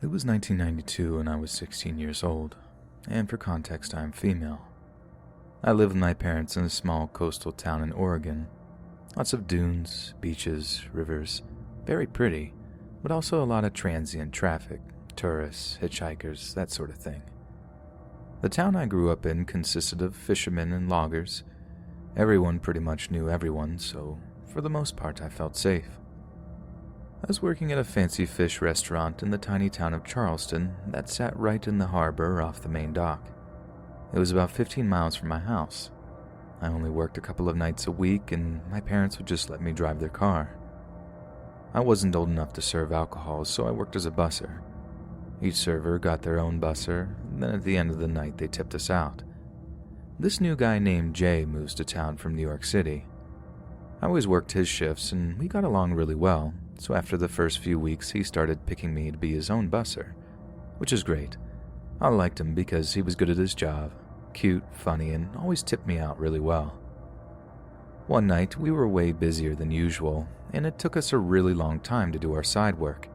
It was 1992 and I was 16 years old, and for context, I am female. I live with my parents in a small coastal town in Oregon. Lots of dunes, beaches, rivers, very pretty, but also a lot of transient traffic, tourists, hitchhikers, that sort of thing. The town I grew up in consisted of fishermen and loggers. Everyone pretty much knew everyone, so for the most part I felt safe. I was working at a fancy fish restaurant in the tiny town of Charleston that sat right in the harbor off the main dock. It was about 15 miles from my house. I only worked a couple of nights a week, and my parents would just let me drive their car. I wasn't old enough to serve alcohol, so I worked as a busser. Each server got their own busser, and then at the end of the night they tipped us out. This new guy named Jay moves to town from New York City. I always worked his shifts, and we got along really well, so after the first few weeks he started picking me to be his own busser, which is great. I liked him because he was good at his job, cute, funny, and always tipped me out really well. One night, we were way busier than usual, and it took us a really long time to do our side work.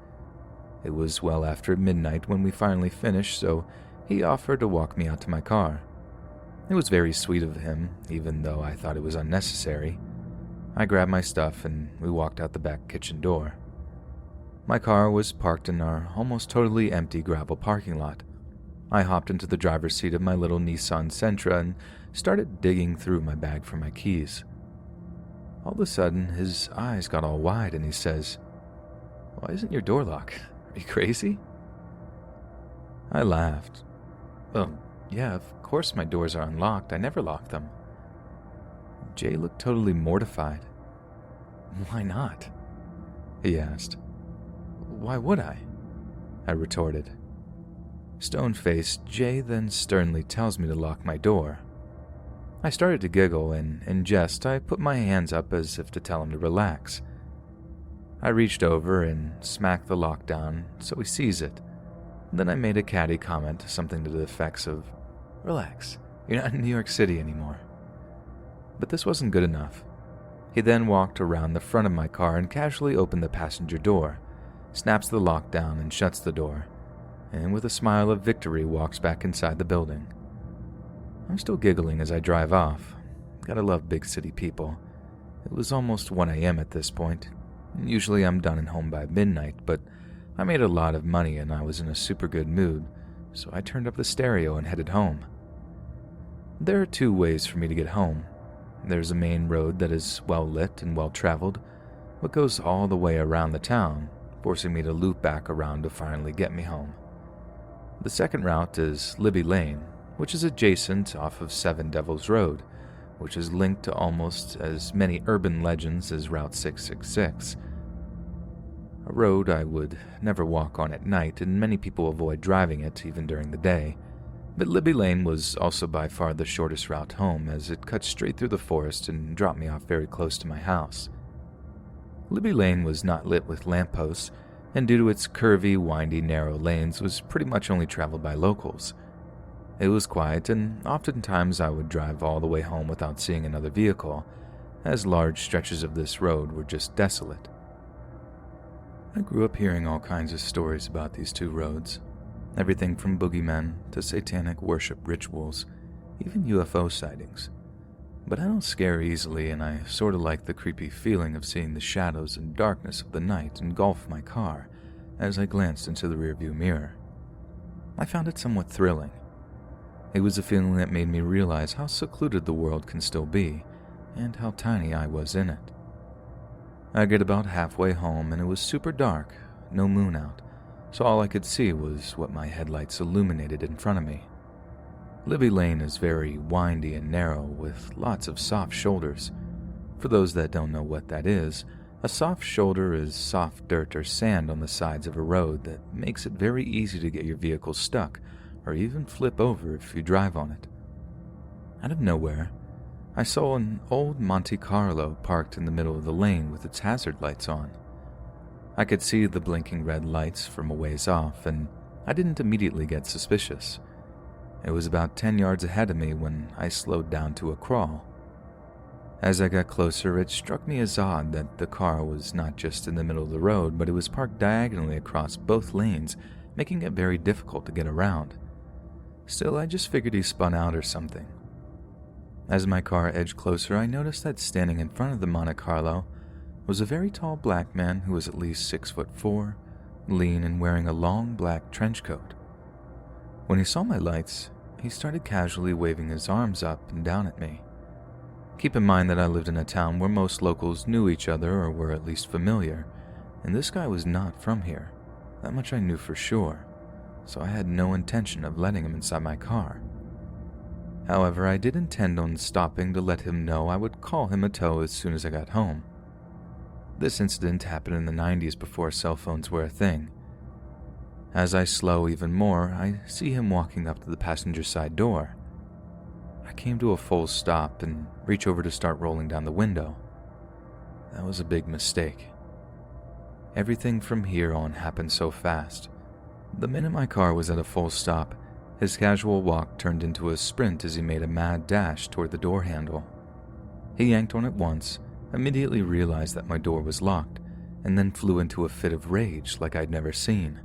It was well after midnight when we finally finished, so he offered to walk me out to my car. It was very sweet of him, even though I thought it was unnecessary. I grabbed my stuff and we walked out the back kitchen door. My car was parked in our almost totally empty gravel parking lot. I hopped into the driver's seat of my little Nissan Sentra and started digging through my bag for my keys. All of a sudden, his eyes got all wide and he says, "Why isn't your door locked? Are you crazy?" I laughed. "Well, yeah, of course my doors are unlocked. I never lock them." Jay looked totally mortified. "Why not?" he asked. "Why would I?" I retorted. Stone-faced, Jay then sternly tells me to lock my door. I started to giggle, and in jest I put my hands up as if to tell him to relax. I reached over and smacked the lock down so he sees it. Then I made a catty comment, something to the effects of, "Relax, you're not in New York City anymore." But this wasn't good enough. He then walked around the front of my car and casually opened the passenger door, snaps the lock down and shuts the door, and with a smile of victory walks back inside the building. I'm still giggling as I drive off. Gotta love big city people. It was almost 1 a.m. at this point. Usually I'm done and home by midnight, but I made a lot of money and I was in a super good mood, so I turned up the stereo and headed home. There are 2 ways for me to get home. There's a main road that is well lit and well traveled, but goes all the way around the town, forcing me to loop back around to finally get me home. The second route is Libby Lane, which is adjacent off of 7 Devils Road, which is linked to almost as many urban legends as Route 666. A road I would never walk on at night, and many people avoid driving it even during the day. But Libby Lane was also by far the shortest route home, as it cut straight through the forest and dropped me off very close to my house. Libby Lane was not lit with lampposts, and due to its curvy, windy, narrow lanes, was pretty much only traveled by locals. It was quiet, and oftentimes I would drive all the way home without seeing another vehicle, as large stretches of this road were just desolate. I grew up hearing all kinds of stories about these 2 roads. Everything from boogeymen to satanic worship rituals, even UFO sightings. But I don't scare easily, and I sort of like the creepy feeling of seeing the shadows and darkness of the night engulf my car as I glanced into the rearview mirror. I found it somewhat thrilling. It was a feeling that made me realize how secluded the world can still be, and how tiny I was in it. I get about halfway home, and it was super dark, no moon out, so all I could see was what my headlights illuminated in front of me. Libby Lane is very windy and narrow, with lots of soft shoulders. For those that don't know what that is, a soft shoulder is soft dirt or sand on the sides of a road that makes it very easy to get your vehicle stuck, or even flip over if you drive on it. Out of nowhere, I saw an old Monte Carlo parked in the middle of the lane with its hazard lights on. I could see the blinking red lights from a ways off, and I didn't immediately get suspicious. It was about 10 yards ahead of me when I slowed down to a crawl. As I got closer, it struck me as odd that the car was not just in the middle of the road, but it was parked diagonally across both lanes, making it very difficult to get around. Still, I just figured he spun out or something. As my car edged closer, I noticed that standing in front of the Monte Carlo was a very tall black man who was at least 6'4", lean and wearing a long black trench coat. When he saw my lights, he started casually waving his arms up and down at me. Keep in mind that I lived in a town where most locals knew each other or were at least familiar, and this guy was not from here. That much I knew for sure, so I had no intention of letting him inside my car. However, I did intend on stopping to let him know I would call him a tow as soon as I got home. This incident happened in the 90s before cell phones were a thing. As I slow even more, I see him walking up to the passenger side door. I came to a full stop and reach over to start rolling down the window. That was a big mistake. Everything from here on happened so fast. The minute my car was at a full stop, his casual walk turned into a sprint as he made a mad dash toward the door handle. He yanked on it once, immediately realized that my door was locked, and then flew into a fit of rage like I'd never seen.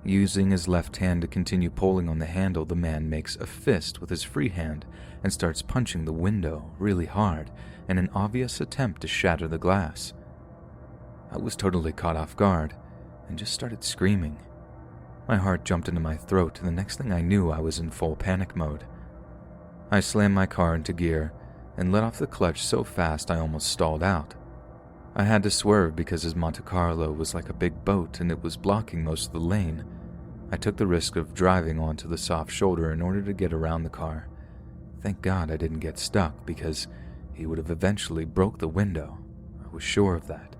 Using his left hand to continue pulling on the handle, the man makes a fist with his free hand and starts punching the window really hard in an obvious attempt to shatter the glass. I was totally caught off guard and just started screaming. My heart jumped into my throat, and the next thing I knew, I was in full panic mode. I slammed my car into gear and let off the clutch so fast I almost stalled out. I had to swerve because his Monte Carlo was like a big boat and it was blocking most of the lane. I took the risk of driving onto the soft shoulder in order to get around the car. Thank God I didn't get stuck because he would have eventually broke the window. I was sure of that.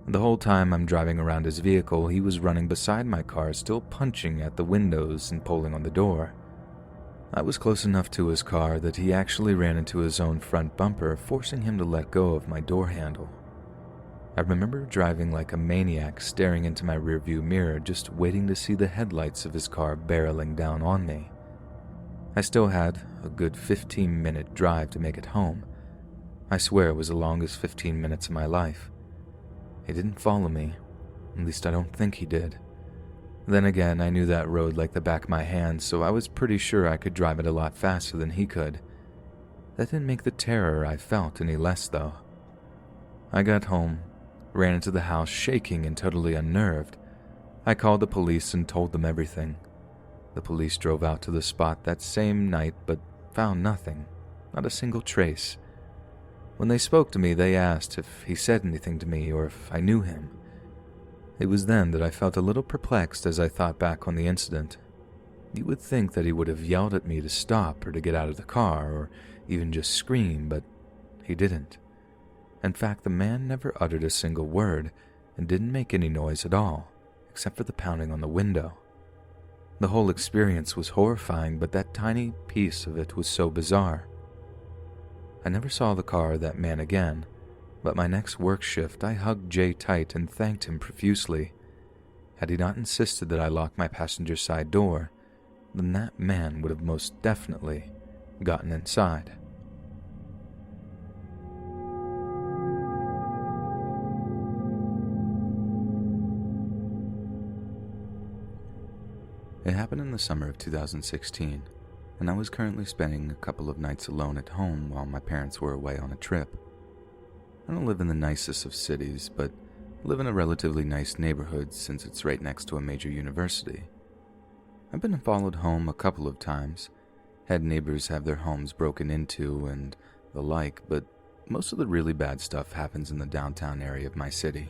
The whole time I'm driving around his vehicle, he was running beside my car, still punching at the windows and pulling on the door. I was close enough to his car that he actually ran into his own front bumper, forcing him to let go of my door handle. I remember driving like a maniac, staring into my rearview mirror, just waiting to see the headlights of his car barreling down on me. I still had a good 15-minute drive to make it home. I swear it was the longest 15 minutes of my life. He didn't follow me, at least I don't think he did. Then again, I knew that road like the back of my hand, so I was pretty sure I could drive it a lot faster than he could. That didn't make the terror I felt any less, though. I got home, ran into the house shaking and totally unnerved. I called the police and told them everything. The police drove out to the spot that same night but found nothing, not a single trace. When they spoke to me, they asked if he said anything to me or if I knew him. It was then that I felt a little perplexed as I thought back on the incident. You would think that he would have yelled at me to stop or to get out of the car or even just scream, but he didn't. In fact, the man never uttered a single word and didn't make any noise at all, except for the pounding on the window. The whole experience was horrifying, but that tiny piece of it was so bizarre. I never saw the car or that man again, but my next work shift I hugged Jay tight and thanked him profusely. Had he not insisted that I lock my passenger side door, then that man would have most definitely gotten inside. It happened in the summer of 2016, and I was currently spending a couple of nights alone at home while my parents were away on a trip. I don't live in the nicest of cities, but live in a relatively nice neighborhood since it's right next to a major university. I've been followed home a couple of times, had neighbors have their homes broken into and the like, but most of the really bad stuff happens in the downtown area of my city.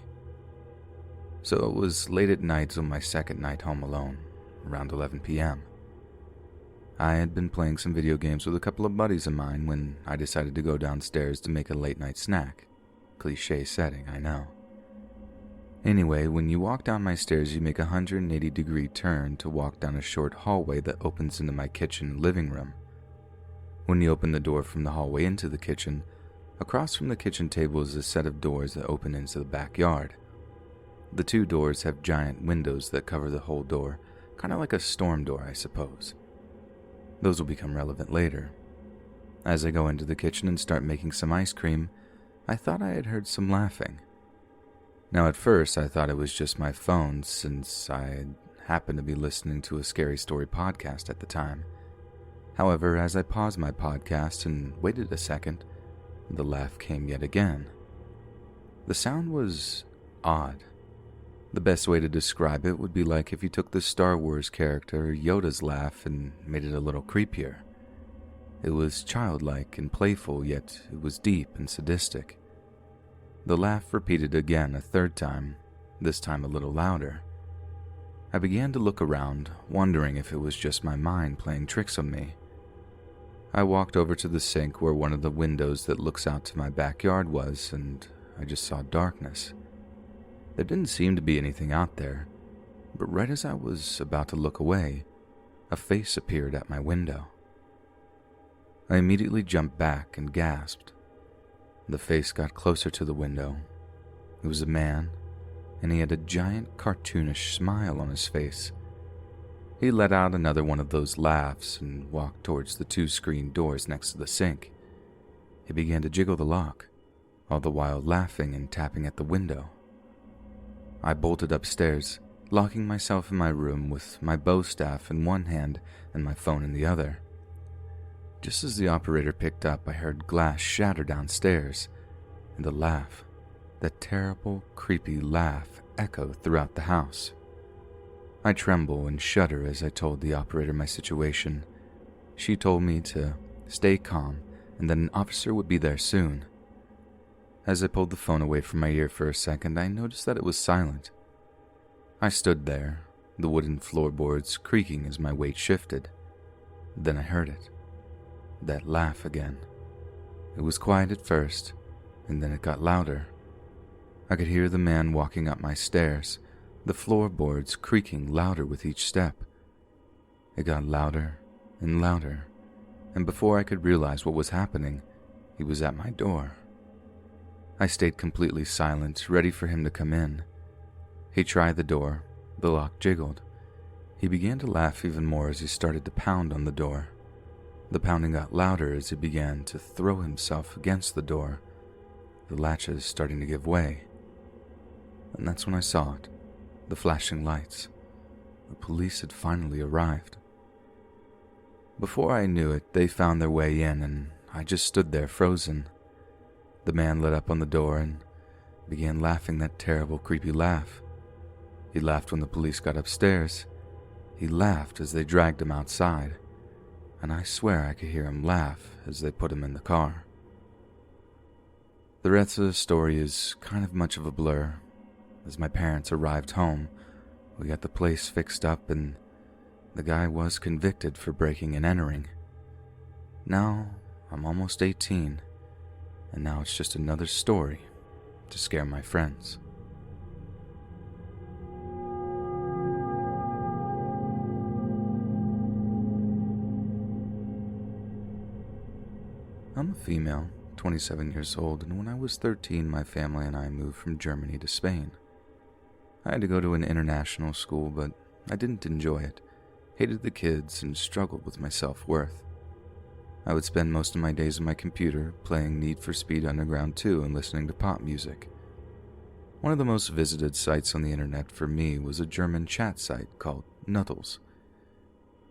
So it was late at night on my second night home alone, around 11 p.m. I had been playing some video games with a couple of buddies of mine when I decided to go downstairs to make a late-night snack. Cliché setting, I know. Anyway, when you walk down my stairs, you make a 180-degree turn to walk down a short hallway that opens into my kitchen and living room. When you open the door from the hallway into the kitchen, across from the kitchen table is a set of doors that open into the backyard. The two doors have giant windows that cover the whole door, kind of like a storm door, I suppose. Those will become relevant later. As I go into the kitchen and start making some ice cream, I thought I had heard some laughing. Now at first I thought it was just my phone since I happened to be listening to a scary story podcast at the time. However, as I paused my podcast and waited a second, the laugh came yet again. The sound was odd. The best way to describe it would be like if you took the Star Wars character Yoda's laugh and made it a little creepier. It was childlike and playful, yet it was deep and sadistic. The laugh repeated again a third time, this time a little louder. I began to look around, wondering if it was just my mind playing tricks on me. I walked over to the sink where one of the windows that looks out to my backyard was, and I just saw darkness. There didn't seem to be anything out there, but right as I was about to look away, a face appeared at my window. I immediately jumped back and gasped. The face got closer to the window. It was a man, and he had a giant cartoonish smile on his face. He let out another one of those laughs and walked towards the two screen doors next to the sink. He began to jiggle the lock, all the while laughing and tapping at the window. I bolted upstairs, locking myself in my room with my bow staff in one hand and my phone in the other. Just as the operator picked up, I heard glass shatter downstairs, and the laugh, that terrible, creepy laugh, echoed throughout the house. I tremble and shudder as I told the operator my situation. She told me to stay calm and that an officer would be there soon. As I pulled the phone away from my ear for a second, I noticed that it was silent. I stood there, the wooden floorboards creaking as my weight shifted. Then I heard it. That laugh again. It was quiet at first, and then it got louder. I could hear the man walking up my stairs, the floorboards creaking louder with each step. It got louder and louder, and before I could realize what was happening, he was at my door. I stayed completely silent, ready for him to come in. He tried the door. The lock jiggled. He began to laugh even more as he started to pound on the door. The pounding got louder as he began to throw himself against the door, the latches starting to give way. And that's when I saw it, the flashing lights. The police had finally arrived. Before I knew it, they found their way in, and I just stood there frozen. The man lit up on the door and began laughing that terrible, creepy laugh. He laughed when the police got upstairs. He laughed as they dragged him outside, and I swear I could hear him laugh as they put him in the car. The rest of the story is kind of much of a blur. As my parents arrived home, we got the place fixed up and the guy was convicted for breaking and entering. Now, I'm almost 18, and now it's just another story to scare my friends. I'm a female, 27 years old, and when I was 13, my family and I moved from Germany to Spain. I had to go to an international school, but I didn't enjoy it, hated the kids, and struggled with my self-worth. I would spend most of my days on my computer, playing Need for Speed Underground 2 and listening to pop music. One of the most visited sites on the internet for me was a German chat site called Nuttles.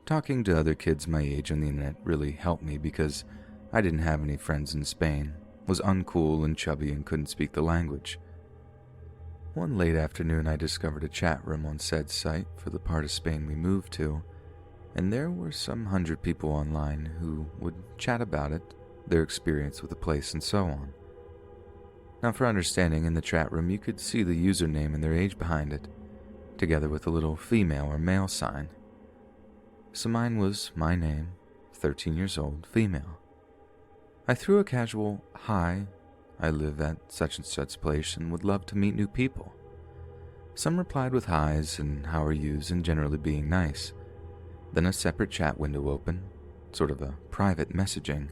Talking to other kids my age on the internet really helped me because I didn't have any friends in Spain, was uncool and chubby and couldn't speak the language. One late afternoon, I discovered a chat room on said site for the part of Spain we moved to, and there were some 100 people online who would chat about it, their experience with the place, and so on. Now, for understanding, in the chat room you could see the username and their age behind it, together with a little female or male sign. So mine was my name, 13 years old, female. I threw a casual, "Hi, I live at such and such place and would love to meet new people." Some replied with highs and how are yous and generally being nice. Then a separate chat window opened, sort of a private messaging,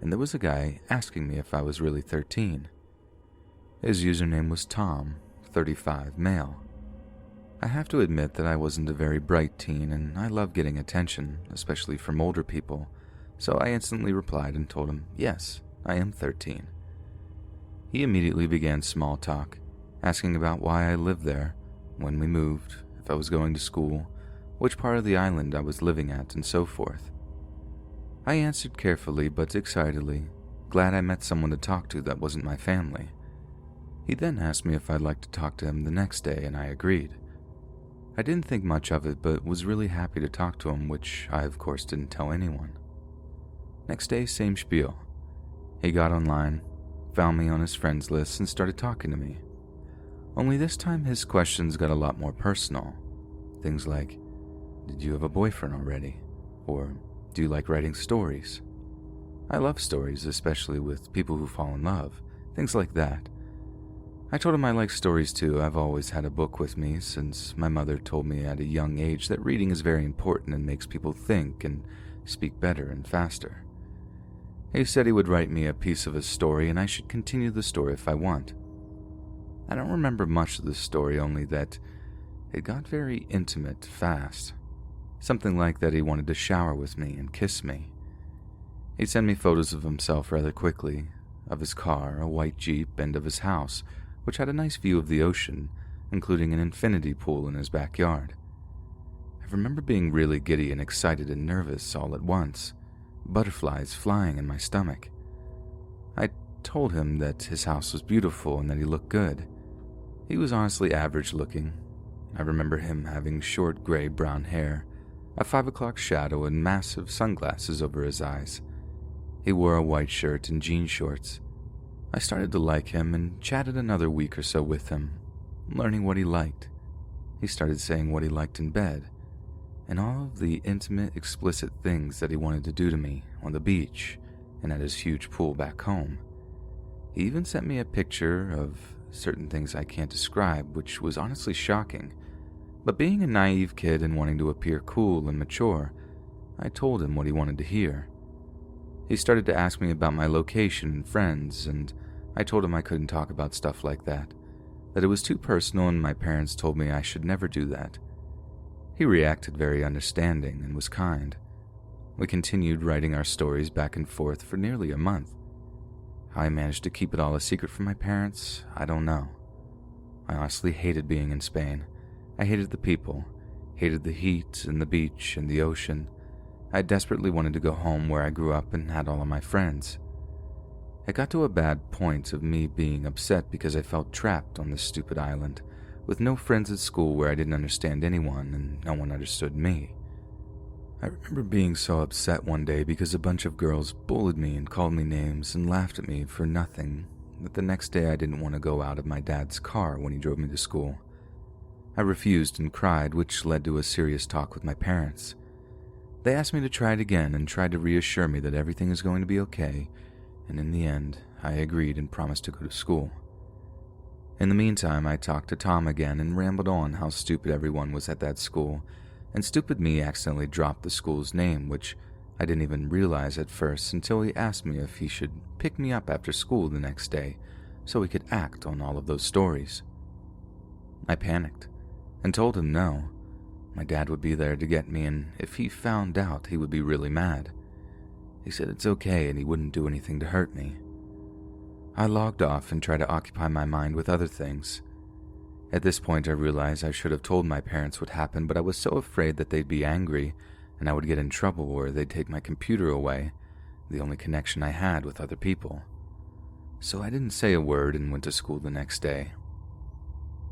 and there was a guy asking me if I was really 13. His username was Tom, 35, male. I have to admit that I wasn't a very bright teen and I love getting attention, especially from older people, so I instantly replied and told him, yes, I am 13. He immediately began small talk, asking about why I lived there, when we moved, if I was going to school, which part of the island I was living at, and so forth. I answered carefully but excitedly, glad I met someone to talk to that wasn't my family. He then asked me if I'd like to talk to him the next day, and I agreed. I didn't think much of it, but was really happy to talk to him, which I of course didn't tell anyone. Next day, same spiel. He got online, found me on his friends list, and started talking to me. Only this time his questions got a lot more personal. Things like, did you have a boyfriend already? Or, do you like writing stories? I love stories, especially with people who fall in love, things like that. I told him I like stories too. I've always had a book with me since my mother told me at a young age that reading is very important and makes people think and speak better and faster. He said he would write me a piece of his story and I should continue the story if I want. I don't remember much of the story, only that it got very intimate fast. Something like that he wanted to shower with me and kiss me. He'd send me photos of himself rather quickly, of his car, a white Jeep, and of his house, which had a nice view of the ocean, including an infinity pool in his backyard. I remember being really giddy and excited and nervous all at once, butterflies flying in my stomach. I told him that his house was beautiful and that he looked good. He was honestly average looking. I remember him having short gray-brown hair, a 5 o'clock shadow, and massive sunglasses over his eyes. He wore a white shirt and jean shorts. I started to like him and chatted another week or so with him, learning what he liked. He started saying what he liked in bed, and all of the intimate, explicit things that he wanted to do to me on the beach and at his huge pool back home. He even sent me a picture of certain things I can't describe, which was honestly shocking. But being a naive kid and wanting to appear cool and mature, I told him what he wanted to hear. He started to ask me about my location and friends, and I told him I couldn't talk about stuff like that it was too personal and my parents told me I should never do that. He reacted very understanding and was kind. We continued writing our stories back and forth for nearly a month. How I managed to keep it all a secret from my parents, I don't know. I honestly hated being in Spain. I hated the people, hated the heat and the beach and the ocean. I desperately wanted to go home where I grew up and had all of my friends. It got to a bad point of me being upset because I felt trapped on this stupid island, with no friends at school where I didn't understand anyone and no one understood me. I remember being so upset one day because a bunch of girls bullied me and called me names and laughed at me for nothing, that the next day I didn't want to go out of my dad's car when he drove me to school. I refused and cried, which led to a serious talk with my parents. They asked me to try it again and tried to reassure me that everything is going to be okay, and in the end, I agreed and promised to go to school. In the meantime, I talked to Tom again and rambled on how stupid everyone was at that school, and stupid me accidentally dropped the school's name, which I didn't even realize at first until he asked me if he should pick me up after school the next day so he could act on all of those stories. I panicked and told him no. My dad would be there to get me, and if he found out, he would be really mad. He said it's okay and he wouldn't do anything to hurt me. I logged off and tried to occupy my mind with other things. At this point, I realized I should have told my parents what happened, but I was so afraid that they'd be angry and I would get in trouble or they'd take my computer away, the only connection I had with other people. So I didn't say a word and went to school the next day.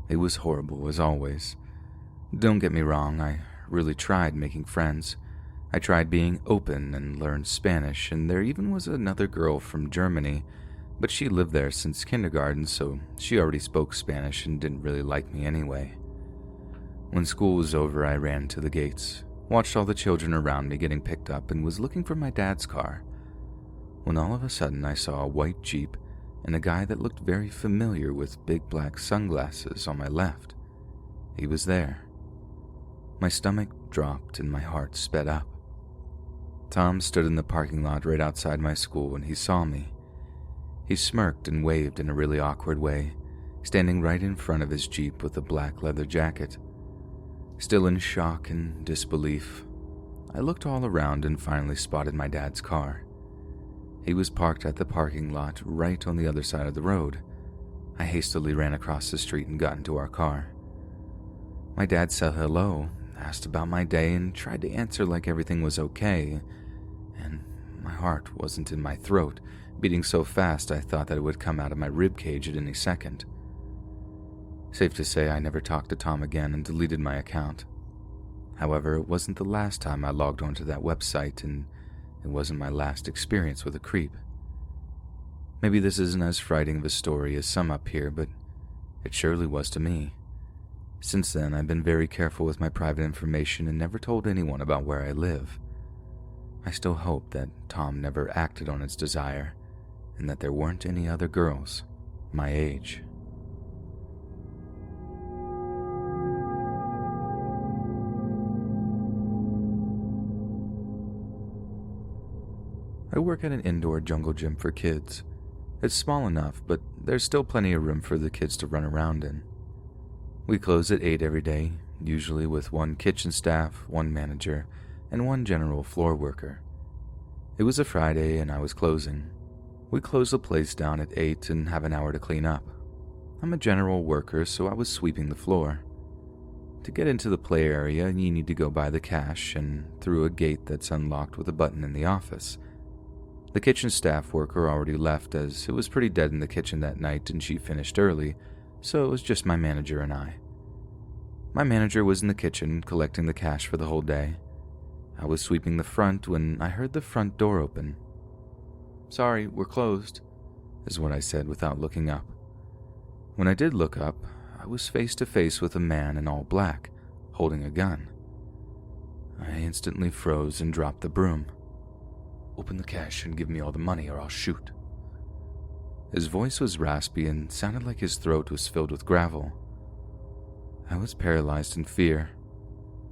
It was horrible, as always. Don't get me wrong, I really tried making friends. I tried being open and learned Spanish, and there even was another girl from Germany, but she lived there since kindergarten, so she already spoke Spanish and didn't really like me anyway. When school was over, I ran to the gates, watched all the children around me getting picked up, and was looking for my dad's car, when all of a sudden I saw a white Jeep and a guy that looked very familiar with big black sunglasses on my left. He was there. My stomach dropped and my heart sped up. Tom stood in the parking lot right outside my school and he saw me. He smirked and waved in a really awkward way, standing right in front of his Jeep with a black leather jacket. Still in shock and disbelief, I looked all around and finally spotted my dad's car. He was parked at the parking lot right on the other side of the road. I hastily ran across the street and got into our car. My dad said hello, asked about my day, and tried to answer like everything was okay, and my heart wasn't in my throat, beating so fast I thought that it would come out of my ribcage at any second. Safe to say I never talked to Tom again and deleted my account. However, it wasn't the last time I logged onto that website, and it wasn't my last experience with a creep. Maybe this isn't as frightening of a story as some up here, but it surely was to me. Since then, I've been very careful with my private information and never told anyone about where I live. I still hope that Tom never acted on his desire, and that there weren't any other girls my age. I work at an indoor jungle gym for kids. It's small enough, but there's still plenty of room for the kids to run around in. We close at 8 every day, usually with one kitchen staff, one manager, and one general floor worker. It was a Friday and I was closing. We close the place down at 8 and have an hour to clean up. I'm a general worker, so I was sweeping the floor. To get into the play area, you need to go by the cash and through a gate that's unlocked with a button in the office. The kitchen staff worker already left as it was pretty dead in the kitchen that night and she finished early, so it was just my manager and I. My manager was in the kitchen collecting the cash for the whole day. I was sweeping the front when I heard the front door open. "Sorry, we're closed," is what I said without looking up. When I did look up, I was face to face with a man in all black, holding a gun. I instantly froze and dropped the broom. "Open the cash and give me all the money or I'll shoot." His voice was raspy and sounded like his throat was filled with gravel. I was paralyzed in fear.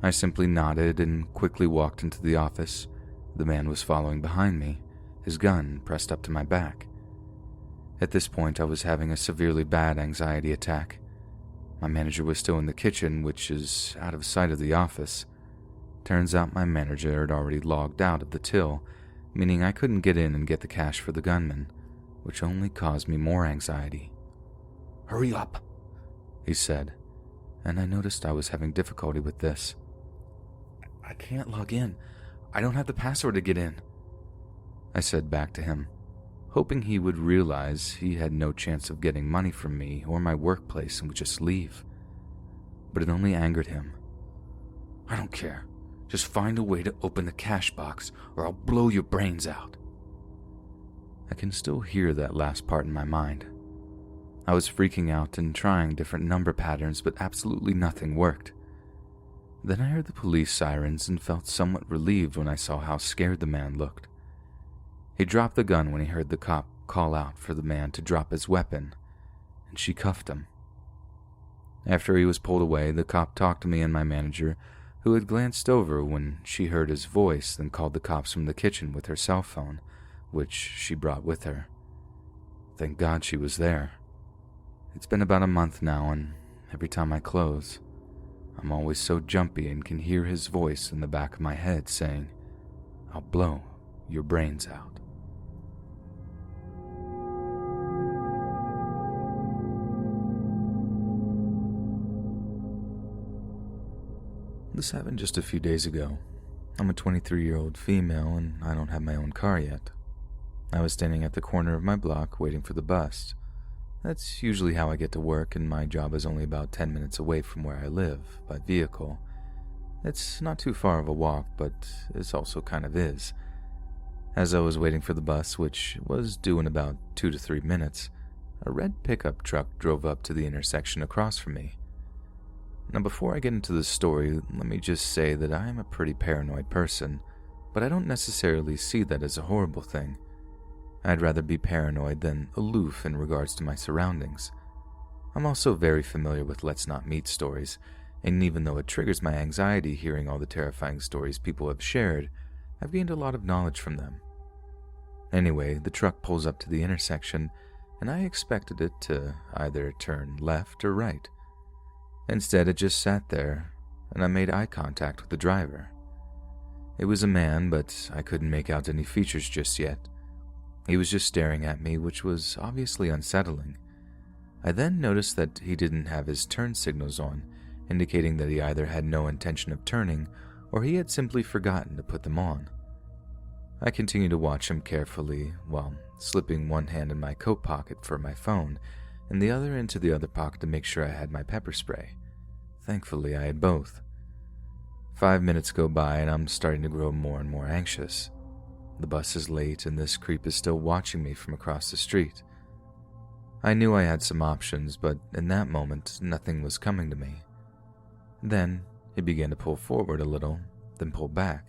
I simply nodded and quickly walked into the office. The man was following behind me, his gun pressed up to my back. At this point, I was having a severely bad anxiety attack. My manager was still in the kitchen, which is out of sight of the office. Turns out my manager had already logged out of the till, meaning I couldn't get in and get the cash for the gunman, which only caused me more anxiety. "Hurry up," he said, and I noticed I was having difficulty with this. "I can't log in. I don't have the password to get in," I said back to him, hoping he would realize he had no chance of getting money from me or my workplace and would just leave. But it only angered him. "I don't care. Just find a way to open the cash box or I'll blow your brains out." I can still hear that last part in my mind. I was freaking out and trying different number patterns, but absolutely nothing worked. Then I heard the police sirens and felt somewhat relieved when I saw how scared the man looked. He dropped the gun when he heard the cop call out for the man to drop his weapon, and she cuffed him. After he was pulled away, the cop talked to me and my manager, who had glanced over when she heard his voice, then called the cops from the kitchen with her cell phone, which she brought with her. Thank God she was there. It's been about a month now, and every time I close, I'm always so jumpy and can hear his voice in the back of my head saying, "I'll blow your brains out." This happened just a few days ago. I'm a 23-year-old female and I don't have my own car yet. I was standing at the corner of my block waiting for the bus. That's usually how I get to work, and my job is only about 10 minutes away from where I live, by vehicle. It's not too far of a walk, but it also kind of is. As I was waiting for the bus, which was due in about 2 to 3 minutes, a red pickup truck drove up to the intersection across from me. Now, before I get into the story, let me just say that I am a pretty paranoid person, but I don't necessarily see that as a horrible thing. I'd rather be paranoid than aloof in regards to my surroundings. I'm also very familiar with Let's Not Meet stories, and even though it triggers my anxiety hearing all the terrifying stories people have shared, I've gained a lot of knowledge from them. Anyway, the truck pulls up to the intersection, and I expected it to either turn left or right. Instead, it just sat there, and I made eye contact with the driver. It was a man, but I couldn't make out any features just yet. He was just staring at me, which was obviously unsettling. I then noticed that he didn't have his turn signals on, indicating that he either had no intention of turning or he had simply forgotten to put them on. I continued to watch him carefully while slipping one hand in my coat pocket for my phone and the other into the other pocket to make sure I had my pepper spray. Thankfully, I had both. 5 minutes go by and I'm starting to grow more and more anxious. The bus is late and this creep is still watching me from across the street. I knew I had some options, but in that moment, nothing was coming to me. Then, he began to pull forward a little, then pull back.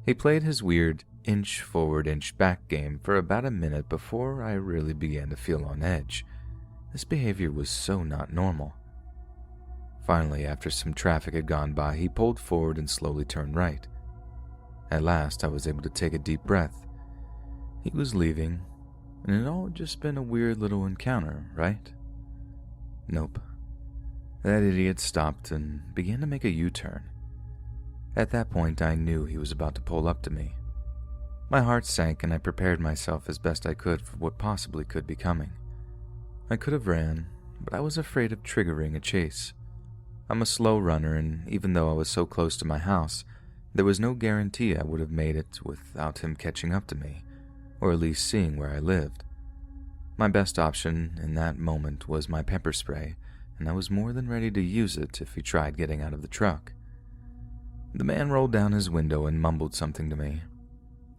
He played his weird inch forward, inch back game for about a minute before I really began to feel on edge. This behavior was so not normal. Finally, after some traffic had gone by, he pulled forward and slowly turned right. At last, I was able to take a deep breath. He was leaving, and it had all just been a weird little encounter, right? Nope. That idiot stopped and began to make a U-turn. At that point, I knew he was about to pull up to me. My heart sank and I prepared myself as best I could for what possibly could be coming. I could have ran, but I was afraid of triggering a chase. I'm a slow runner, and even though I was so close to my house, there was no guarantee I would have made it without him catching up to me, or at least seeing where I lived. My best option in that moment was my pepper spray, and I was more than ready to use it if he tried getting out of the truck. The man rolled down his window and mumbled something to me.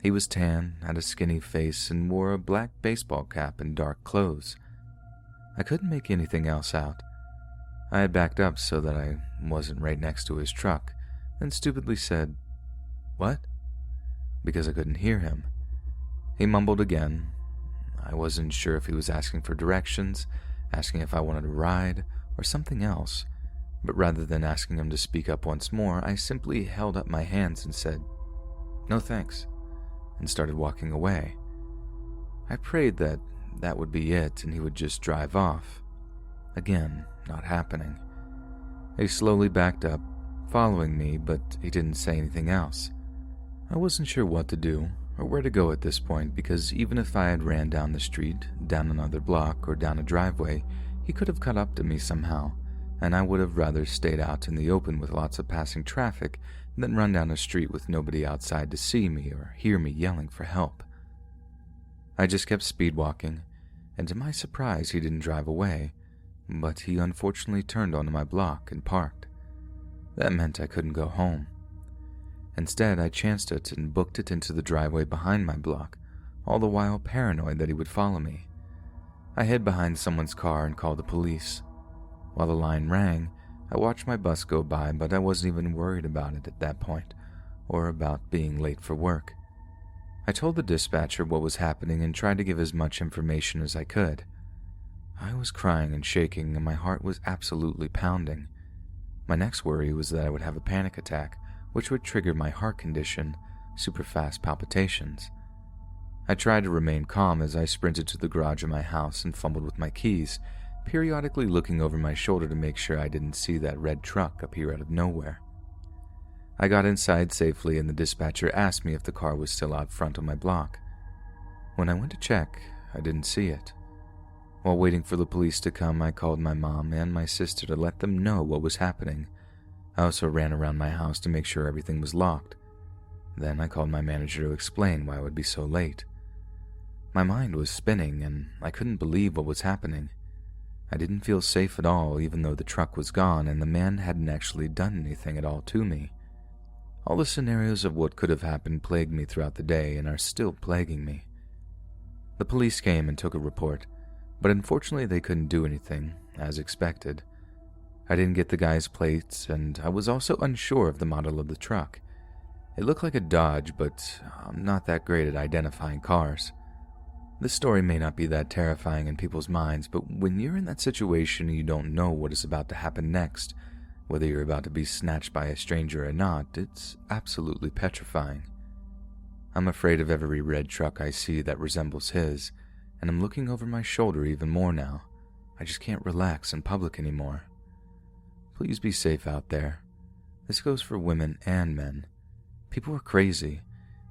He was tan, had a skinny face, and wore a black baseball cap and dark clothes. I couldn't make anything else out. I had backed up so that I wasn't right next to his truck, and stupidly said, "What?" because I couldn't hear him. He mumbled again. I wasn't sure if he was asking for directions, asking if I wanted a ride, or something else, but rather than asking him to speak up once more, I simply held up my hands and said, "No thanks," and started walking away. I prayed that that would be it and he would just drive off. Again, not happening. He slowly backed up, following me, but he didn't say anything else. I wasn't sure what to do or where to go at this point, because even if I had ran down the street, down another block, or down a driveway, he could have caught up to me somehow, and I would have rather stayed out in the open with lots of passing traffic than run down a street with nobody outside to see me or hear me yelling for help. I just kept speed walking, and to my surprise he didn't drive away, but he unfortunately turned onto my block and parked. That meant I couldn't go home. Instead, I chanced it and booked it into the driveway behind my block, all the while paranoid that he would follow me. I hid behind someone's car and called the police. While the line rang, I watched my bus go by, but I wasn't even worried about it at that point, or about being late for work. I told the dispatcher what was happening and tried to give as much information as I could. I was crying and shaking, and my heart was absolutely pounding. My next worry was that I would have a panic attack, which would trigger my heart condition, super fast palpitations. I tried to remain calm as I sprinted to the garage of my house and fumbled with my keys, periodically looking over my shoulder to make sure I didn't see that red truck appear out of nowhere. I got inside safely and the dispatcher asked me if the car was still out front on my block. When I went to check, I didn't see it. While waiting for the police to come, I called my mom and my sister to let them know what was happening. I also ran around my house to make sure everything was locked. Then I called my manager to explain why I would be so late. My mind was spinning and I couldn't believe what was happening. I didn't feel safe at all, even though the truck was gone and the man hadn't actually done anything at all to me. All the scenarios of what could have happened plagued me throughout the day and are still plaguing me. The police came and took a report, but unfortunately they couldn't do anything, as expected. I didn't get the guy's plates, and I was also unsure of the model of the truck. It looked like a Dodge, but I'm not that great at identifying cars. This story may not be that terrifying in people's minds, but when you're in that situation and you don't know what is about to happen next, whether you're about to be snatched by a stranger or not, it's absolutely petrifying. I'm afraid of every red truck I see that resembles his, and I'm looking over my shoulder even more now. I just can't relax in public anymore. Please be safe out there. This goes for women and men. People are crazy,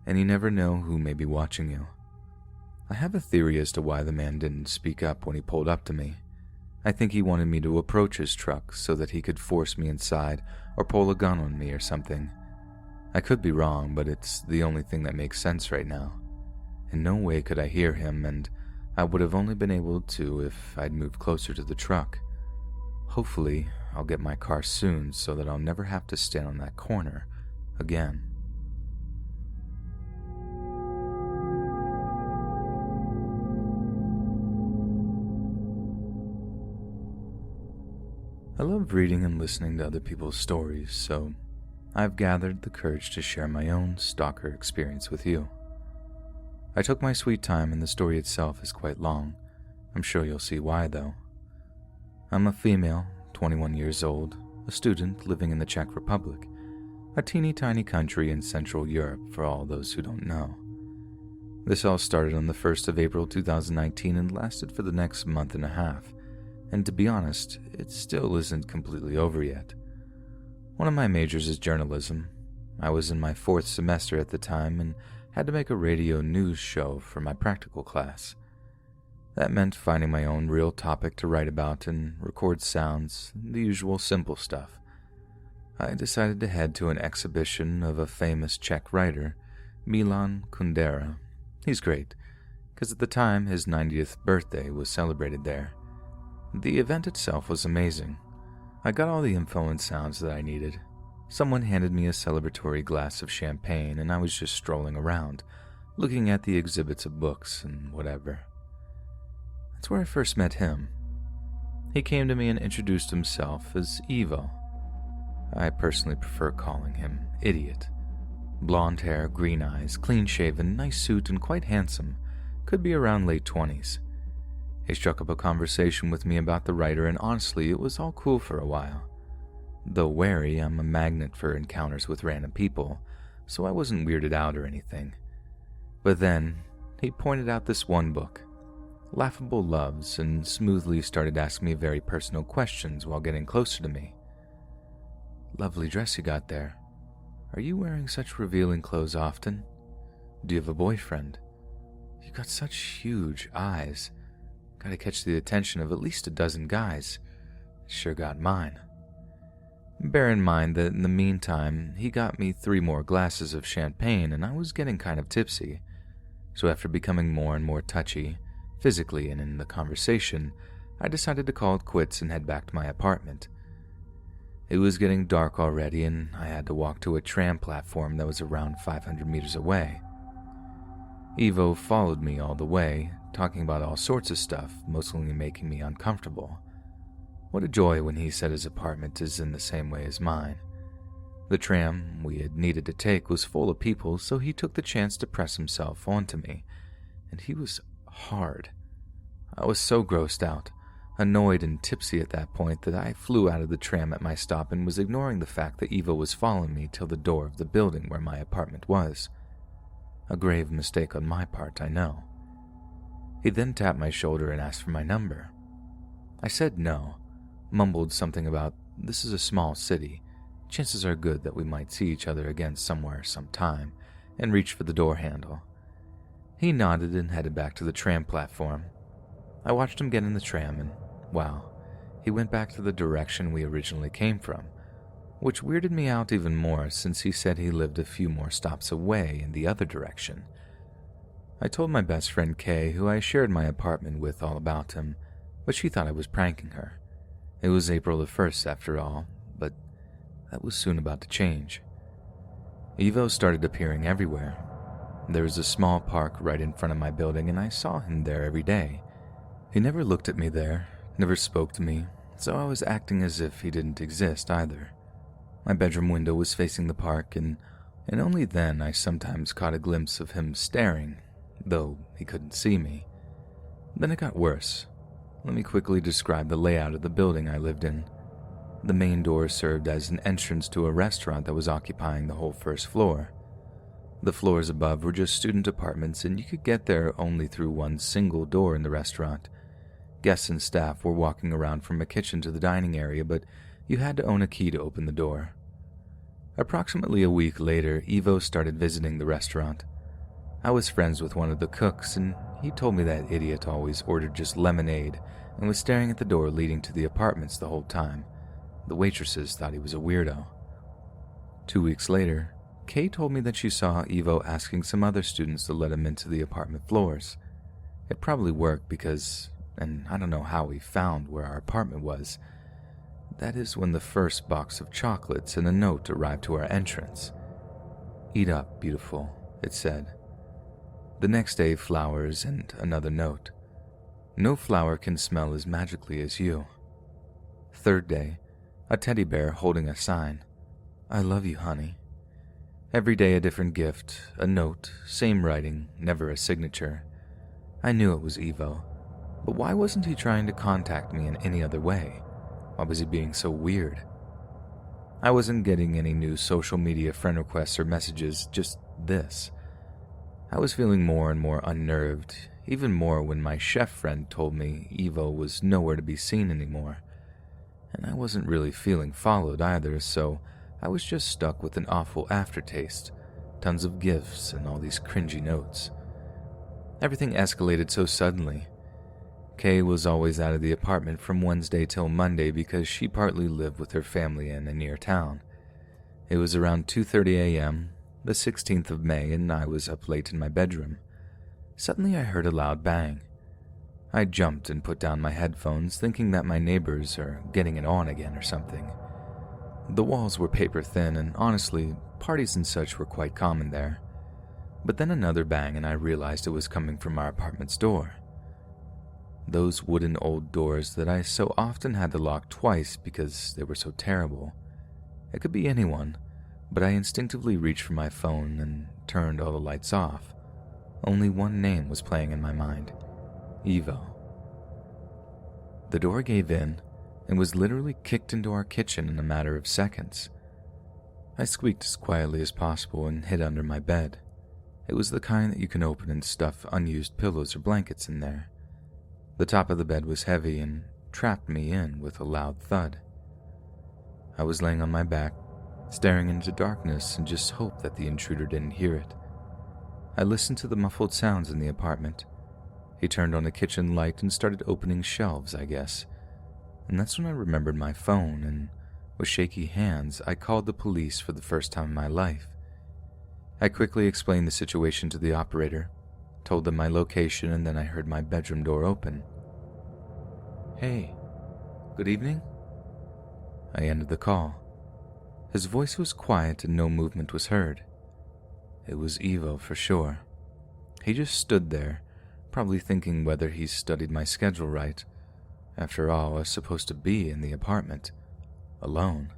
and you never know who may be watching you. I have a theory as to why the man didn't speak up when he pulled up to me. I think he wanted me to approach his truck so that he could force me inside or pull a gun on me or something. I could be wrong, but it's the only thing that makes sense right now. In no way could I hear him, and I would have only been able to if I'd moved closer to the truck. Hopefully, I'll get my car soon so that I'll never have to stand on that corner again. I love reading and listening to other people's stories, so I've gathered the courage to share my own stalker experience with you. I took my sweet time, and the story itself is quite long. I'm sure you'll see why, though. I'm a female, 21 years old, a student living in the Czech Republic, a teeny tiny country in Central Europe for all those who don't know. This all started on the 1st of April 2019 and lasted for the next month and a half. And to be honest, it still isn't completely over yet. One of my majors is journalism. I was in my 4th semester at the time and had to make a radio news show for my practical class. That meant finding my own real topic to write about and record sounds, the usual simple stuff. I decided to head to an exhibition of a famous Czech writer, Milan Kundera. He's great, because at the time his 90th birthday was celebrated there. The event itself was amazing. I got all the info and sounds that I needed. Someone handed me a celebratory glass of champagne, and I was just strolling around, looking at the exhibits of books and whatever. That's where I first met him. He came to me and introduced himself as Ivo. I personally prefer calling him Idiot. Blonde hair, green eyes, clean-shaven, nice suit, and quite handsome. Could be around late 20s. He struck up a conversation with me about the writer, and honestly, it was all cool for a while. Though wary, I'm a magnet for encounters with random people, so I wasn't weirded out or anything. But then, he pointed out this one book, Laughable Loves, and smoothly started asking me very personal questions while getting closer to me. Lovely dress you got there. Are you wearing such revealing clothes often? Do you have a boyfriend? You got such huge eyes. Gotta catch the attention of at least a dozen guys. Sure got mine. Bear in mind that in the meantime, he got me 3 more glasses of champagne and I was getting kind of tipsy. So after becoming more and more touchy, physically and in the conversation, I decided to call it quits and head back to my apartment. It was getting dark already and I had to walk to a tram platform that was around 500 meters away. Ivo followed me all the way, talking about all sorts of stuff, mostly making me uncomfortable. What a joy when he said his apartment is in the same way as mine. The tram we had needed to take was full of people, so he took the chance to press himself onto me, and he was hard. I was so grossed out, annoyed and tipsy at that point that I flew out of the tram at my stop and was ignoring the fact that Ivo was following me till the door of the building where my apartment was. A grave mistake on my part, I know. He then tapped my shoulder and asked for my number. I said no, mumbled something about, "This is a small city. Chances are good that we might see each other again somewhere sometime," and reached for the door handle. He nodded and headed back to the tram platform. I watched him get in the tram and, wow, he went back to the direction we originally came from, which weirded me out even more since he said he lived a few more stops away in the other direction. I told my best friend Kay, who I shared my apartment with, all about him, but she thought I was pranking her. It was April the 1st after all, but that was soon about to change. Ivo started appearing everywhere. There was a small park right in front of my building and I saw him there every day. He never looked at me there, never spoke to me, so I was acting as if he didn't exist either. My bedroom window was facing the park and only then I sometimes caught a glimpse of him staring, though he couldn't see me. Then it got worse. Let me quickly describe the layout of the building I lived in. The main door served as an entrance to a restaurant that was occupying the whole first floor. The floors above were just student apartments and you could get there only through one single door in the restaurant. Guests and staff were walking around from a kitchen to the dining area, but you had to own a key to open the door. Approximately a week later, Ivo started visiting the restaurant. I was friends with one of the cooks, and he told me that idiot always ordered just lemonade and was staring at the door leading to the apartments the whole time. The waitresses thought he was a weirdo. 2 weeks later, Kay told me that she saw Evo asking some other students to let him into the apartment floors. It probably worked because, and I don't know how he found where our apartment was. That is when the first box of chocolates and a note arrived to our entrance. "Eat up, beautiful," it said. The next day, flowers and another note. "No flower can smell as magically as you." Third day, a teddy bear holding a sign. "I love you, honey." Every day a different gift, a note, same writing, never a signature. I knew it was Evo, but why wasn't he trying to contact me in any other way? Why was he being so weird? I wasn't getting any new social media friend requests or messages, just this. I was feeling more and more unnerved, even more when my chef friend told me Evo was nowhere to be seen anymore. And I wasn't really feeling followed either, so I was just stuck with an awful aftertaste, tons of gifts and all these cringy notes. Everything escalated so suddenly. Kay was always out of the apartment from Wednesday till Monday because she partly lived with her family in a near town. It was around 2:30 a.m., the 16th of May, and I was up late in my bedroom. Suddenly I heard a loud bang. I jumped and put down my headphones, thinking that my neighbors are getting it on again or something. The walls were paper thin, and honestly, parties and such were quite common there. But then another bang, and I realized it was coming from our apartment's door. Those wooden old doors that I so often had to lock twice because they were so terrible. It could be anyone, but I instinctively reached for my phone and turned all the lights off. Only one name was playing in my mind: Evo. The door gave in and was literally kicked into our kitchen in a matter of seconds. I squeaked as quietly as possible and hid under my bed. It was the kind that you can open and stuff unused pillows or blankets in there. The top of the bed was heavy and trapped me in with a loud thud. I was laying on my back, staring into darkness, and just hoped that the intruder didn't hear it. I listened to the muffled sounds in the apartment. He turned on the kitchen light and started opening shelves, I guess. And that's when I remembered my phone, and with shaky hands, I called the police for the first time in my life. I quickly explained the situation to the operator, told them my location, and then I heard my bedroom door open. "Hey, good evening?" I ended the call. His voice was quiet and no movement was heard. It was Evo for sure. He just stood there, probably thinking whether he studied my schedule right. After all, I was supposed to be in the apartment, alone.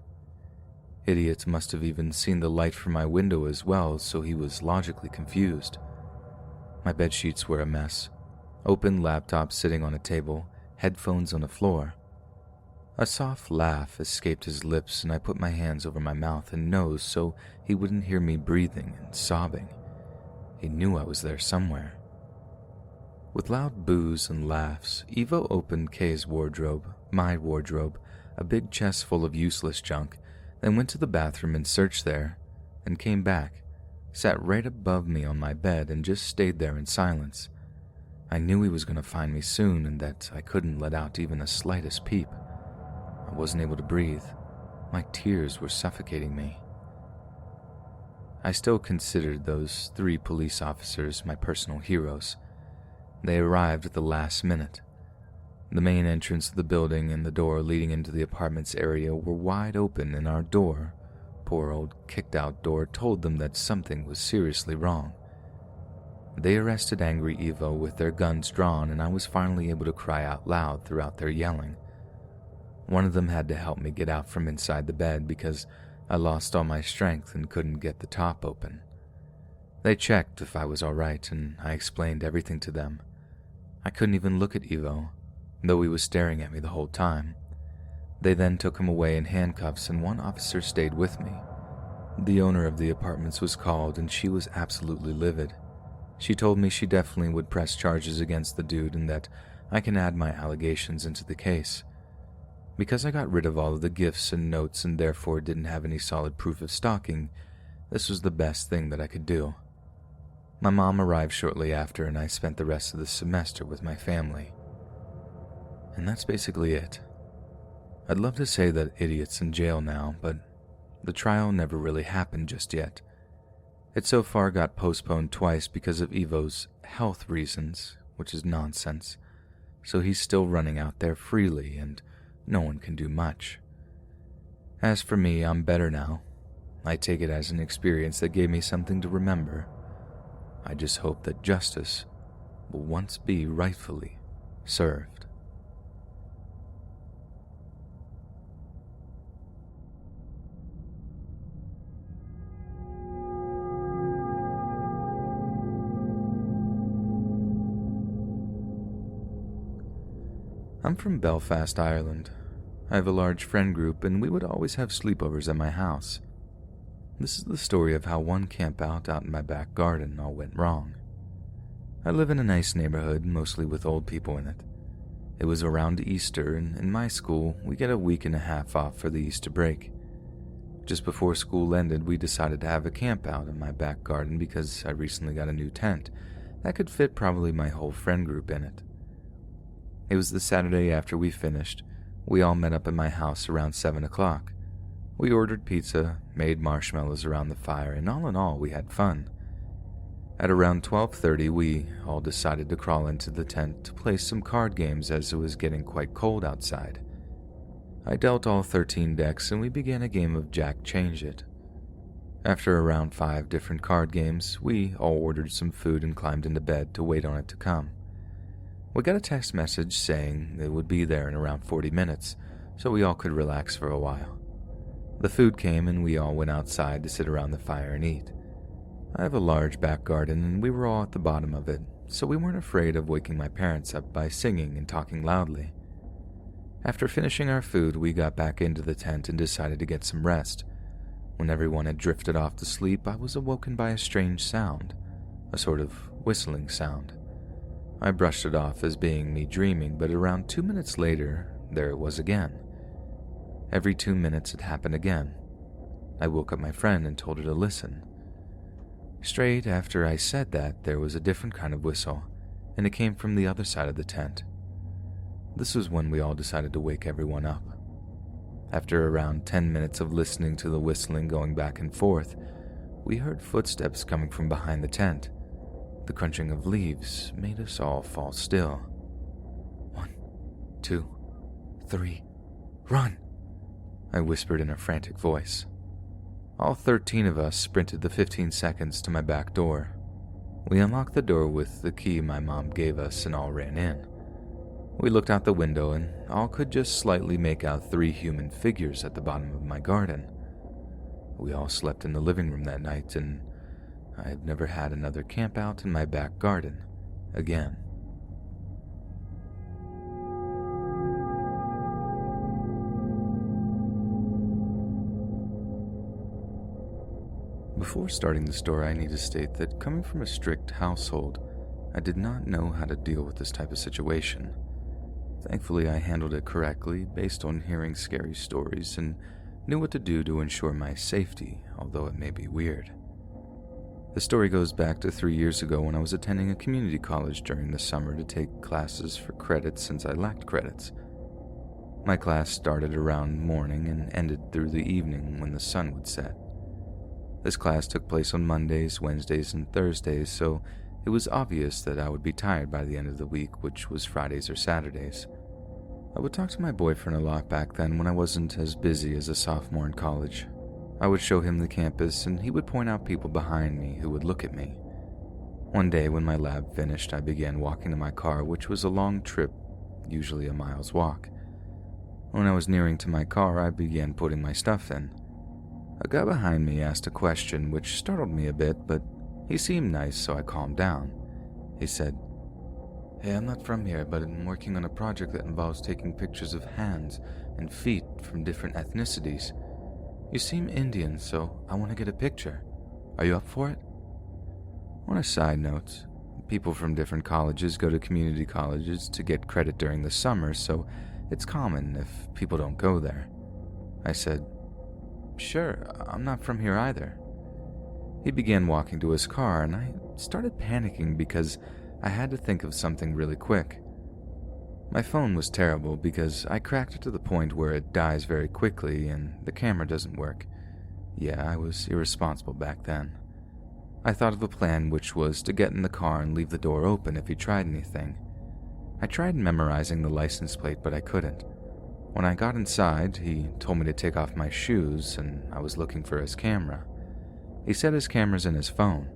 Idiot must have even seen the light from my window as well, so he was logically confused. My bedsheets were a mess. Open laptop sitting on a table, headphones on the floor. A soft laugh escaped his lips, and I put my hands over my mouth and nose so he wouldn't hear me breathing and sobbing. He knew I was there somewhere. With loud boos and laughs, Evo opened Kay's wardrobe, my wardrobe, a big chest full of useless junk, then went to the bathroom and searched there, and came back, sat right above me on my bed, and just stayed there in silence. I knew he was going to find me soon, and that I couldn't let out even the slightest peep. I wasn't able to breathe. My tears were suffocating me. I still considered those 3 police officers my personal heroes. They arrived at the last minute. The main entrance of the building and the door leading into the apartments area were wide open, and our door, poor old kicked-out door, told them that something was seriously wrong. They arrested angry Evo with their guns drawn, and I was finally able to cry out loud throughout their yelling. One of them had to help me get out from inside the bed because I lost all my strength and couldn't get the top open. They checked if I was all right, and I explained everything to them. I couldn't even look at Evo, though he was staring at me the whole time. They then took him away in handcuffs, and one officer stayed with me. The owner of the apartments was called, and she was absolutely livid. She told me she definitely would press charges against the dude and that I can add my allegations into the case. Because I got rid of all of the gifts and notes and therefore didn't have any solid proof of stalking, this was the best thing that I could do. My mom arrived shortly after, and I spent the rest of the semester with my family. And that's basically it. I'd love to say that idiot's in jail now, but the trial never really happened just yet. It so far got postponed twice because of Evo's health reasons, which is nonsense. So he's still running out there freely and no one can do much. As for me, I'm better now. I take it as an experience that gave me something to remember. I just hope that justice will once be rightfully served. I'm from Belfast, Ireland. I have a large friend group and we would always have sleepovers at my house. This is the story of how one campout out in my back garden all went wrong. I live in a nice neighborhood, mostly with old people in it. It was around Easter, and in my school, we get a week and a half off for the Easter break. Just before school ended, we decided to have a campout in my back garden because I recently got a new tent that could fit probably my whole friend group in it. It was the Saturday after we finished. We all met up at my house around 7 o'clock. We ordered pizza, made marshmallows around the fire, and all in all, we had fun. At around 12:30, we all decided to crawl into the tent to play some card games as it was getting quite cold outside. I dealt all 13 decks and we began a game of Jack Change It. After around 5 different card games, we all ordered some food and climbed into bed to wait on it to come. We got a text message saying it would be there in around 40 minutes, so we all could relax for a while. The food came and we all went outside to sit around the fire and eat. I have a large back garden and we were all at the bottom of it, so we weren't afraid of waking my parents up by singing and talking loudly. After finishing our food, we got back into the tent and decided to get some rest. When everyone had drifted off to sleep, I was awoken by a strange sound, a sort of whistling sound. I brushed it off as being me dreaming, but around 2 minutes later, there it was again. Every 2 minutes it happened again. I woke up my friend and told her to listen. Straight after I said that, there was a different kind of whistle, and it came from the other side of the tent. This was when we all decided to wake everyone up. After around 10 minutes of listening to the whistling going back and forth, we heard footsteps coming from behind the tent. The crunching of leaves made us all fall still. 1, 2, 3, run! I whispered in a frantic voice. All 13 of us sprinted the 15 seconds to my back door. We unlocked the door with the key my mom gave us and all ran in. We looked out the window and all could just slightly make out 3 human figures at the bottom of my garden. We all slept in the living room that night, and I've never had another camp out in my back garden again. Before starting the story, I need to state that coming from a strict household, I did not know how to deal with this type of situation. Thankfully, I handled it correctly based on hearing scary stories and knew what to do to ensure my safety, although it may be weird. The story goes back to 3 years ago when I was attending a community college during the summer to take classes for credits since I lacked credits. My class started around morning and ended through the evening when the sun would set. This class took place on Mondays, Wednesdays, and Thursdays, so it was obvious that I would be tired by the end of the week, which was Fridays or Saturdays. I would talk to my boyfriend a lot back then when I wasn't as busy as a sophomore in college. I would show him the campus and he would point out people behind me who would look at me. One day when my lab finished, I began walking to my car, which was a long trip, usually a mile's walk. When I was nearing to my car, I began putting my stuff in. A guy behind me asked a question which startled me a bit, but he seemed nice, so I calmed down. He said, "Hey, I'm not from here, but I'm working on a project that involves taking pictures of hands and feet from different ethnicities. You seem Indian, so I want to get a picture. Are you up for it?" On a side note, people from different colleges go to community colleges to get credit during the summer, so it's common if people don't go there. I said, "Sure, I'm not from here either." He began walking to his car, and I started panicking because I had to think of something really quick. My phone was terrible because I cracked it to the point where it dies very quickly and the camera doesn't work. Yeah, I was irresponsible back then. I thought of a plan, which was to get in the car and leave the door open if he tried anything. I tried memorizing the license plate, but I couldn't. When I got inside, he told me to take off my shoes, and I was looking for his camera. He said his camera's in his phone.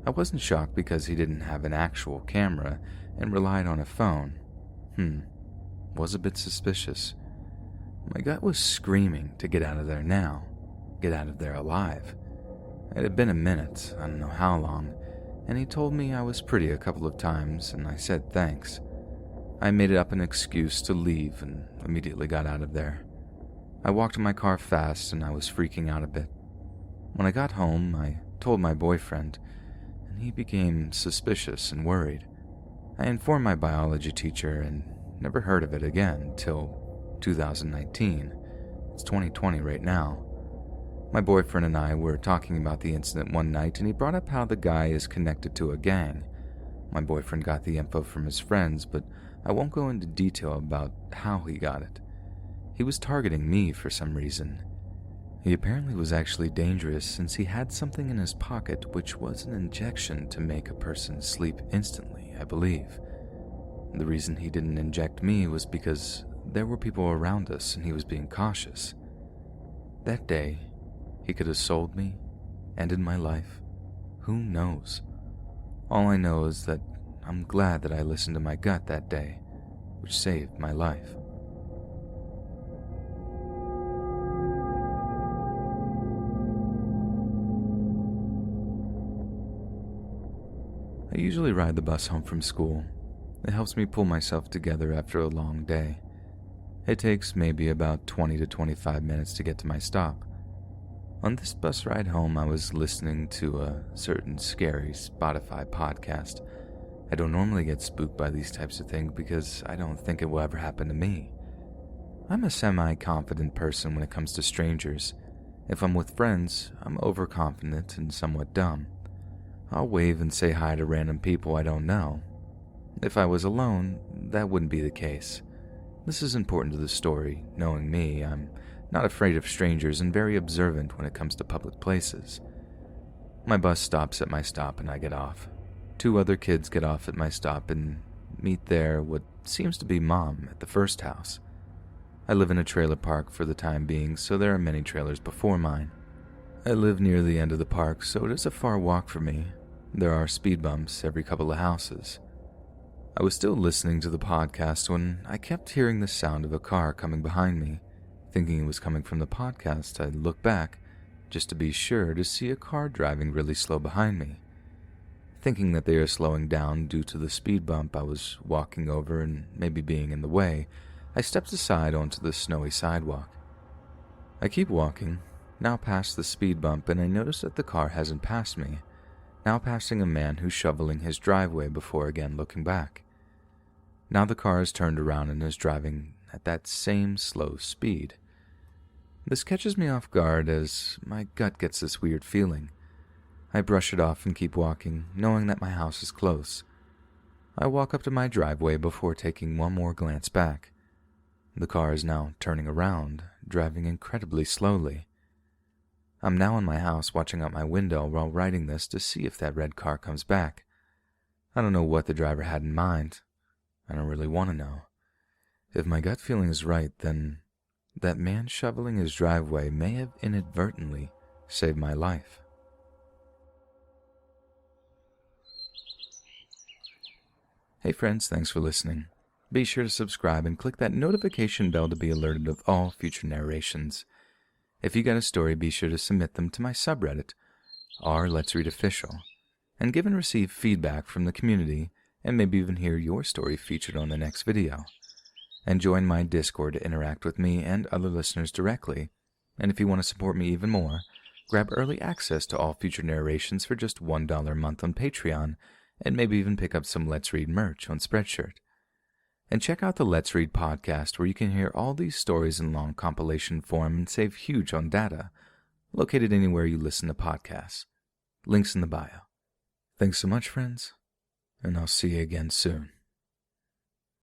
I wasn't shocked because he didn't have an actual camera and relied on a phone. Was a bit suspicious. My gut was screaming to get out of there now. Get out of there alive. It had been a minute, I don't know how long, and he told me I was pretty a couple of times, and I said thanks. I made it up an excuse to leave and immediately got out of there. I walked to my car fast and I was freaking out a bit. When I got home, I told my boyfriend, and he became suspicious and worried. I informed my biology teacher and never heard of it again till 2019. It's 2020 right now. My boyfriend and I were talking about the incident one night, and he brought up how the guy is connected to a gang. My boyfriend got the info from his friends, but I won't go into detail about how he got it. He was targeting me for some reason. He apparently was actually dangerous since he had something in his pocket which was an injection to make a person sleep instantly, I believe. The reason he didn't inject me was because there were people around us and he was being cautious. That day, he could have sold me, ended my life. Who knows? All I know is that I'm glad that I listened to my gut that day, which saved my life. I usually ride the bus home from school. It helps me pull myself together after a long day. It takes maybe about 20 to 25 minutes to get to my stop. On this bus ride home, I was listening to a certain scary Spotify podcast. I don't normally get spooked by these types of things because I don't think it will ever happen to me. I'm a semi-confident person when it comes to strangers. If I'm with friends, I'm overconfident and somewhat dumb. I'll wave and say hi to random people I don't know. If I was alone, that wouldn't be the case. This is important to the story. Knowing me, I'm not afraid of strangers and very observant when it comes to public places. My bus stops at my stop and I get off. 2 other kids get off at my stop and meet there what seems to be Mom at the first house. I live in a trailer park for the time being, so there are many trailers before mine. I live near the end of the park, so it is a far walk for me. There are speed bumps every couple of houses. I was still listening to the podcast when I kept hearing the sound of a car coming behind me. Thinking it was coming from the podcast, I looked back, just to be sure, to see a car driving really slow behind me. Thinking that they are slowing down due to the speed bump I was walking over and maybe being in the way, I stepped aside onto the snowy sidewalk. I keep walking, now past the speed bump, and I notice that the car hasn't passed me, now passing a man who's shoveling his driveway before again looking back. Now the car is turned around and is driving at that same slow speed. This catches me off guard as my gut gets this weird feeling. I brush it off and keep walking, knowing that my house is close. I walk up to my driveway before taking one more glance back. The car is now turning around, driving incredibly slowly. I'm now in my house watching out my window while writing this to see if that red car comes back. I don't know what the driver had in mind. I don't really want to know. If my gut feeling is right, then that man shoveling his driveway may have inadvertently saved my life. Hey friends, thanks for listening. Be sure to subscribe and click that notification bell to be alerted of all future narrations. If you got a story, be sure to submit them to my subreddit, r/letsreadofficial, and give and receive feedback from the community and maybe even hear your story featured on the next video. And join my Discord to interact with me and other listeners directly. And if you want to support me even more, grab early access to all future narrations for just $1 a month on Patreon, and maybe even pick up some Let's Read merch on Spreadshirt. And check out the Let's Read podcast, where you can hear all these stories in long compilation form and save huge on data, located anywhere you listen to podcasts. Links in the bio. Thanks so much, friends, and I'll see you again soon.